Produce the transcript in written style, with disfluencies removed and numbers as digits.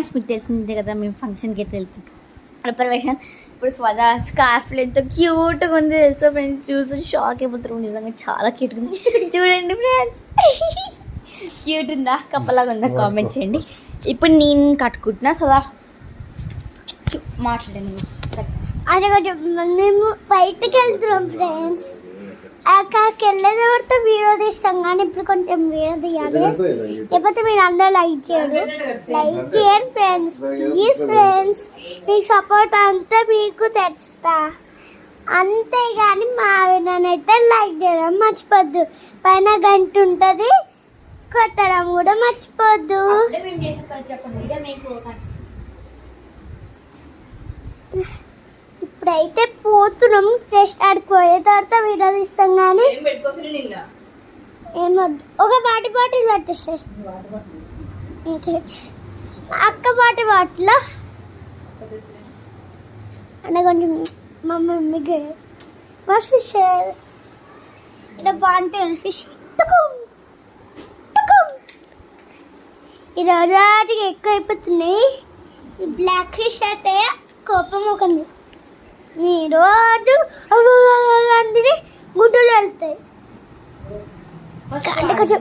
Friends, మీకు తెలిసిందే కదా మేము ఫంక్షన్కి అయితే వెళ్తున్నాం. ప్రిపరేషన్ ఇప్పుడు స్వదా స్కార్ఫ్లో ఎంత క్యూట్గా ఉంది తెలుసా ఫ్రెండ్స్. చూసి షాక్ అయిపోతారు, నిజంగా చాలా క్యూట్గా ఉంది. చూడండి ఫ్రెండ్స్, క్యూట్ ఉందా కప్పలాగా ఉందా కామెంట్ చేయండి. ఇప్పుడు నేను కట్టుకుంటున్నా సదా మాట్లాడండి. అదే కొంచెం మేము బయటకు వెళ్తున్నాం ఫ్రెండ్స్. అక్కడికి వెళ్ళే తర్వాత వీడియో తీస్తాం, కానీ ఇప్పుడు కొంచెం వీడియో తీయాలి. లేకపోతే మీరు అందరూ లైక్ చేయండి friends, please friends. Me support అంతా మీకు తెస్తా, అంతేగాని మా వినైతే లైక్ చేయడం మర్చిపోద్దు. పైన గంట ఉంటుంది, కొట్టడం కూడా మర్చిపోద్దు. ఇప్పుడైతే పోతున్నాం, జస్ట్ ఆడికి పోయే తర్వాత వీడియో తీస్తాం. కానీ ఏమొద్దు, ఒక వాటి బాటిల్ వచ్చేసాయి. అక్క వాటి బాటిల్ అంటే కొంచెం మా మమ్మీకి మా ఫిషెస్ ఇట్లా బాగుంటుంది. ఫిష్ ఈ రోజు ఎక్కువ అయిపోతున్నాయి. ఈ బ్లాక్ ఫిష్ అయితే కోపం ఒకండి, ఈ రోజు అంటే గుడ్డలు వెళ్తాయి. అంటే కొంచెం